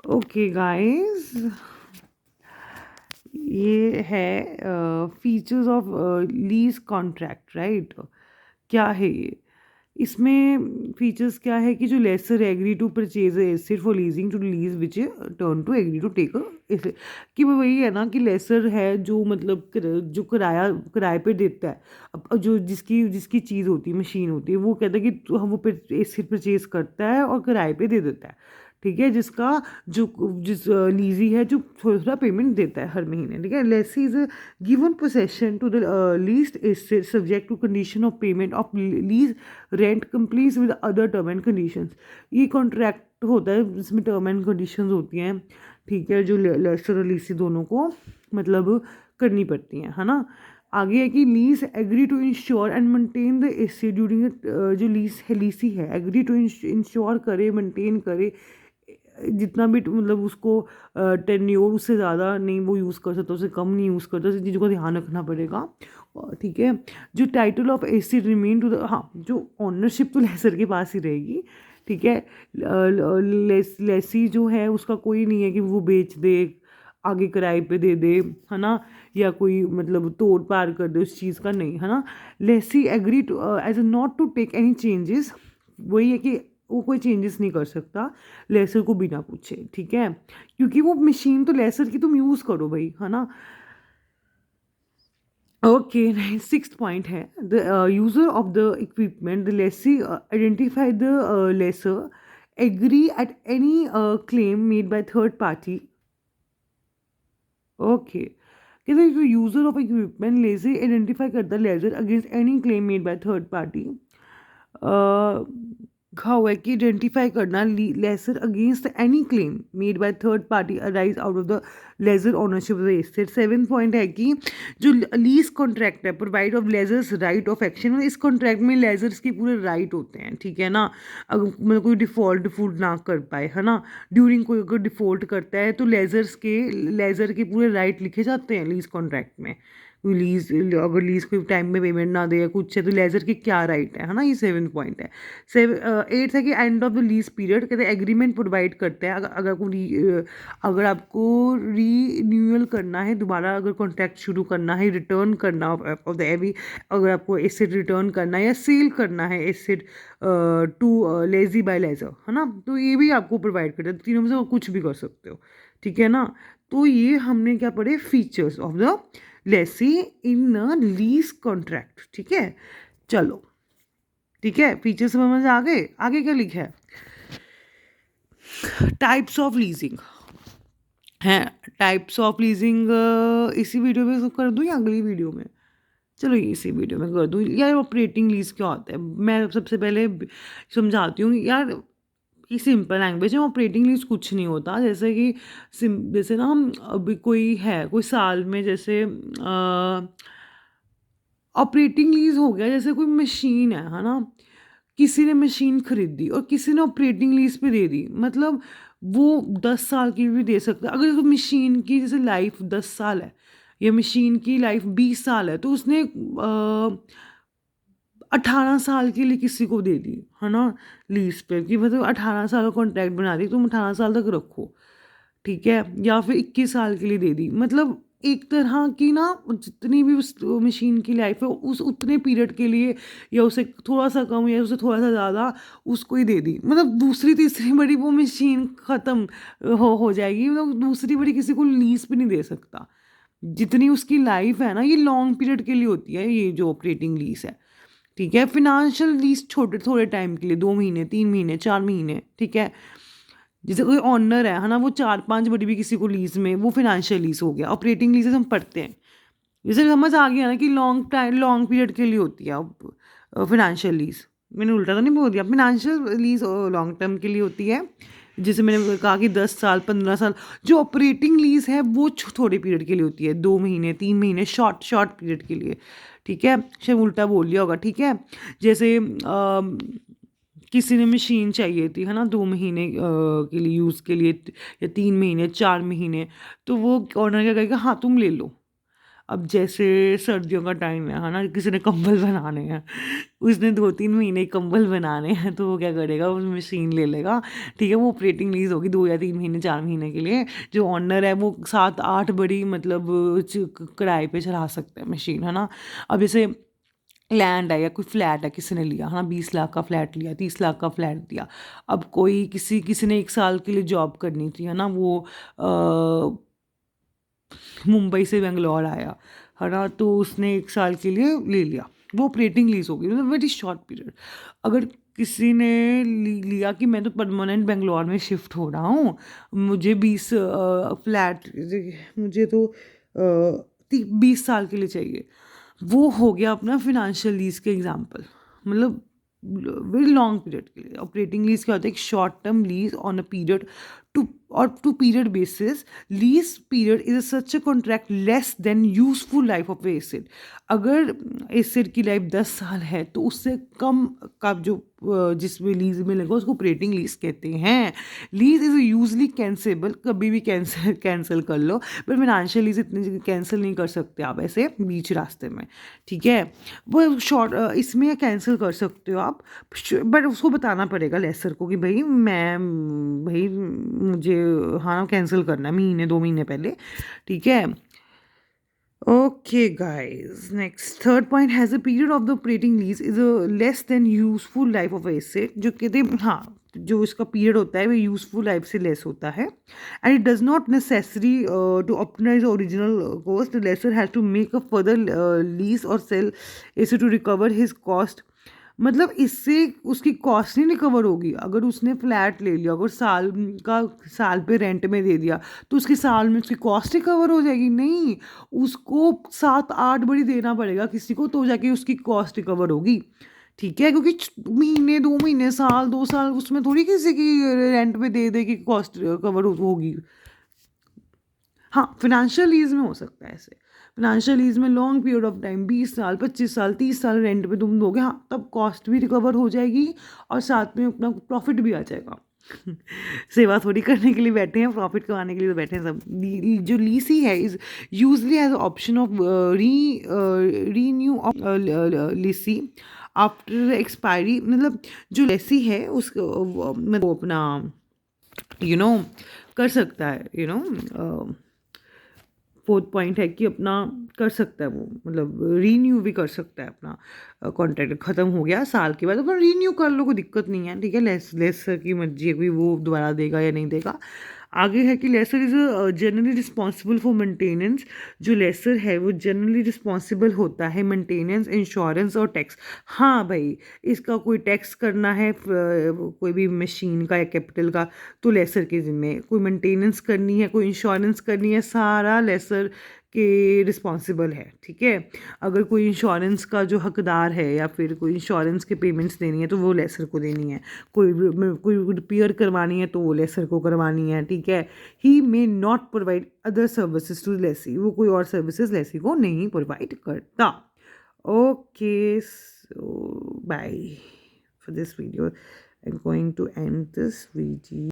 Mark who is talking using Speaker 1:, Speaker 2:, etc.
Speaker 1: Okay guys, ये है features of lease contract, right. क्या है ये? इसमें फीचर्स क्या है कि जो lessor agree to purchase asset for leasing to lease which turn to agree to take कि वो वही है ना कि लेसर है जो मतलब जो किराए पे देता है। अब जो जिसकी जिसकी चीज़ होती है, मशीन होती है, वो कहता है कि हम वो एसेट परचेज करता है और किराए पे दे देता है। ठीक है, जिसका जो जिस लीजी है जो थोड़ा थोड़ा पेमेंट देता है हर महीने। ठीक है, lessee is given possession to the lease asset subject to condition of payment of lease rent complete with other term and conditions. ये कॉन्ट्रैक्ट होता है जिसमें टर्म एंड कंडीशंस होती हैं। ठीक है, जो लेसर और लीसी दोनों को मतलब करनी पड़ती हैं, है ना। आगे है कि lease agree to insure and maintain the asset during जो लीज है, लीसी है, एग्री टू इंश्योर करे, मेंटेन करे, जितना भी मतलब उसको टेन्योर उससे ज़्यादा नहीं वो यूज़ कर सकता, उससे कम नहीं यूज़ करता, इस चीज़ों का ध्यान रखना पड़ेगा। ठीक है, जो title of asset remain to the, हाँ, जो ऑनरशिप तो लेसर के पास ही रहेगी। ठीक है, लेसी जो है उसका कोई नहीं है कि वो बेच दे, आगे किराए पे दे दे, है ना, या कोई मतलब तोड़ पार कर दे उस चीज़ का, नहीं, है ना। Lessee agree to as a not to take any changes, वही है कि वो कोई चेंजेस नहीं कर सकता लेसर को बिना पूछे। ठीक है, क्योंकि वो मशीन तो लेसर की तुम यूज़ करो भाई, है ना। ओके, सिक्स्थ पॉइंट है the user of the equipment the lessee identify the lessor agree at any claim made by third party. Okay, कहते जो user of equipment lessee identify करता है lessor against any claim made by third party. how है कि identify करना lessor against any claim made by third party arise out of the lessor ownership of the asset. Seven point है कि जो lease contract है provide of lessors right of action, इस contract में lessors के पूरे राइट होते हैं। ठीक है ना, अगर मतलब कोई डिफॉल्ट ना कर पाए, है ना, ड्यूरिंग कोई अगर डिफॉल्ट करता है तो लेजर के पूरे राइट लिखे जाते हैं लीज कॉन्ट्रैक्ट में। कोई लीज अगर लीज कोई टाइम में पेमेंट ना दे या कुछ है तो लेजर के क्या राइट है ना। ये सेवन पॉइंट है। एट्थ है कि end of the lease period, कहते हैं एग्रीमेंट प्रोवाइड करते हैं अगर आपको रीन्यूअल करना है, दोबारा अगर कॉन्ट्रैक्ट शुरू करना है, रिटर्न करना ऑफ द एवी, अगर आपको एसेट रिटर्न करना है या सेल करना है asset to lessee by lessor, है ना, तो ये भी आपको प्रोवाइड करते हैं। तीनों में से कुछ भी कर सकते हो। ठीक है ना, तो ये हमने क्या पढ़े, features of the Lesi in a lease contract. ठीक है, चलो, ठीक है, फीचर समझ आ गए। आगे क्या लिखा है, टाइप्स ऑफ लीजिंग है। टाइप्स ऑफ लीजिंग इसी वीडियो में कर दूँ या अगली वीडियो में? चलो इसी वीडियो में कर दूँ। यार ऑपरेटिंग लीज क्या होता है, मैं सबसे पहले समझाती हूँ यार। ये सिंपल लैंग्वेज है, ऑपरेटिंग लीज कुछ नहीं होता। जैसे कि जैसे ना हम अभी कोई साल में जैसे ऑपरेटिंग लीज हो गया, जैसे कोई मशीन है ना, किसी ने मशीन खरीदी और किसी ने ऑपरेटिंग लीज पे दे दी, मतलब वो 10 साल की भी दे सकता है। अगर तो मशीन की जैसे लाइफ 10 साल है या मशीन की लाइफ 20 साल है, तो उसने 18 साल के लिए किसी को दे दी, है ना, लीज पे, कि मतलब 18 साल का कॉन्ट्रैक्ट बना दी, तुम 18 साल तक रखो। ठीक है, या फिर 21 साल के लिए दे दी, मतलब एक तरह की ना जितनी भी उस मशीन की लाइफ है उस उतने पीरियड के लिए, या उसे थोड़ा सा कम या उसे थोड़ा सा ज़्यादा उसको ही दे दी, मतलब दूसरी तीसरी बड़ी वो मशीन ख़त्म हो जाएगी, मतलब दूसरी बड़ी किसी को लीज पे नहीं दे सकता। जितनी उसकी लाइफ है ना, ये लॉन्ग पीरियड के लिए होती है ये जो ऑपरेटिंग लीज है। ठीक है, फिनेंशियल लीज छोटे थोड़े टाइम के लिए, 2 महीने, 3 महीने, 4 महीने। ठीक है, जैसे कोई ऑनर है ना, वो 4-5 बड़ी भी किसी को लीज में, वो फिनेंशियल लीज हो गया। ऑपरेटिंग लीज हम पढ़ते हैं, जैसे समझ आ गया ना कि लॉन्ग पीरियड के लिए होती है फिनेंशियल लीज। मैंने उल्टा तो नहीं बोल दिया, फिनेंशियल लीज लॉन्ग टर्म के लिए होती है। जैसे मैंने कहा कि 10 साल, 15 साल। जो ऑपरेटिंग लीज है वो थोड़े पीरियड के लिए होती है, 2 महीने, 3 महीने, शॉर्ट शॉर्ट पीरियड के लिए। ठीक है, शायद उल्टा बोल लिया होगा। ठीक है, जैसे किसी ने मशीन चाहिए थी, है ना, 2 महीने के लिए यूज़ के लिए, या 3 महीने, 4 महीने, तो वो ऑनर क्या कहेगा, हाँ तुम ले लो। अब जैसे सर्दियों का टाइम है ना, किसी ने कंबल बनाने हैं, उसने 2-3 महीने कंबल बनाने हैं, तो वो क्या करेगा, वो मशीन ले लेगा, ठीक है, वो ऑपरेटिंग लीज होगी 2 या 3 महीने 4 महीने के लिए। जो ऑनर है वो 7-8 बड़ी मतलब किराए पे चला सकते हैं मशीन, है ना। अब जैसे लैंड है या कोई फ्लैट है, किसी ने लिया, हाँ, 20 लाख का फ्लैट लिया, 30 लाख का फ्लैट दिया। अब कोई किसी किसी ने 1 साल के लिए जॉब करनी थी, है ना, वो मुंबई से बेंगलोर आया, है ना, तो उसने 1 साल के लिए ले लिया, वो ऑपरेटिंग लीज होगी, मतलब वेरी शॉर्ट पीरियड। अगर किसी ने लिया कि मैं तो परमानेंट बेंगलोर में शिफ्ट हो रहा हूँ, मुझे 20 फ्लैट, मुझे तो 20 साल के लिए चाहिए, वो हो गया अपना फिनेंशियल लीज के एग्जाम्पल, मतलब वेरी लॉन्ग पीरियड के लिए। ऑपरेटिंग लीज क्या होता है, एक short term lease on a period to period basis. Lease period is such a contract less than useful life of asset. अगर एसिड की लाइफ 10 साल है तो उससे कम का जो जिसमें लीज मिलेगा उसको ऑपरेटिंग लीज कहते हैं। लीज इज यूजली कैंसेबल, कभी भी कैंसिल कर लो, पर फिनेंशियल लीज इतनी कैंसिल नहीं कर सकते आप ऐसे बीच रास्ते में, ठीक है। वो शॉर्ट इसमें कैंसिल कर सकते हो आप, बट उसको बताना पड़ेगा लेसर को कि भाई मुझे, हाँ, कैंसिल करना है 1-2 महीने पहले, ठीक है। Okay, guys. Next, third point has a period of the operating lease is a less than useful life of asset. जो कहते हैं, हाँ, जो इसका पीरियड होता है वो यूजफुल लाइफ से लेस होता है, and it does not necessary to optimize original cost. The lessor has to make a further lease और सेल इसे टू रिकवर हिज कॉस्ट। मतलब इससे उसकी कॉस्ट नहीं रिकवर होगी। अगर उसने फ्लैट ले लिया, अगर साल पे रेंट में दे दिया, तो उसके साल में उसकी कॉस्ट रिकवर हो जाएगी? नहीं, उसको 7-8 बड़ी देना पड़ेगा किसी को, तो जाके उसकी कॉस्ट रिकवर होगी, ठीक है। क्योंकि महीने 2 महीने, साल 2 साल उसमें थोड़ी किसी की रेंट पे दे दे कि कॉस्ट कवर होगी। हाँ, फिनेंशियल लीज में हो सकता है ऐसे। फिनेंशियल लीज में लॉन्ग पीरियड ऑफ टाइम, 20 साल, 25 साल, 30 साल रेंट पे तुम दोगे, हाँ, तब कॉस्ट भी रिकवर हो जाएगी और साथ में अपना प्रॉफिट भी आ जाएगा। सेवा थोड़ी करने के लिए बैठे हैं, प्रॉफिट कमाने के लिए तो बैठे हैं सब। जो लीसी है is usually has option of renew lessee after expiry. मतलब जो लेसी है उसको मतलब वो अपना यू नो कर सकता है, फोर्थ पॉइंट है कि अपना कर सकता है वो, मतलब रीन्यू भी कर सकता है अपना कॉन्ट्रैक्ट। ख़त्म हो गया साल के बाद अपना रीन्यू कर लो, कोई दिक्कत नहीं है, ठीक है। लेसर की मर्जी है, कोई वो दोबारा देगा या नहीं देगा। आगे है कि lessor is generally responsible for maintenance. जो लेसर है वो जनरली रिस्पॉन्सिबल होता है मेंटेनेंस, इंश्योरेंस और टैक्स। हाँ भाई, इसका कोई टैक्स करना है कोई भी मशीन का या कैपिटल का, तो लेसर के ज़िम्मे। कोई मेंटेनेंस करनी है, कोई इंश्योरेंस करनी है, सारा लेसर के रिस्पॉन्सिबल है, ठीक है। अगर कोई इंश्योरेंस का जो हकदार है या फिर कोई इंश्योरेंस के पेमेंट्स देनी है तो वो लेसर को देनी है। कोई रिपेयर करवानी है तो वो लेसर को करवानी है, ठीक है। He may not provide other services to lessee, वो कोई और सर्विसेज लेसी को नहीं प्रोवाइड करता। Okay, so bye for this video. I am going to end this video.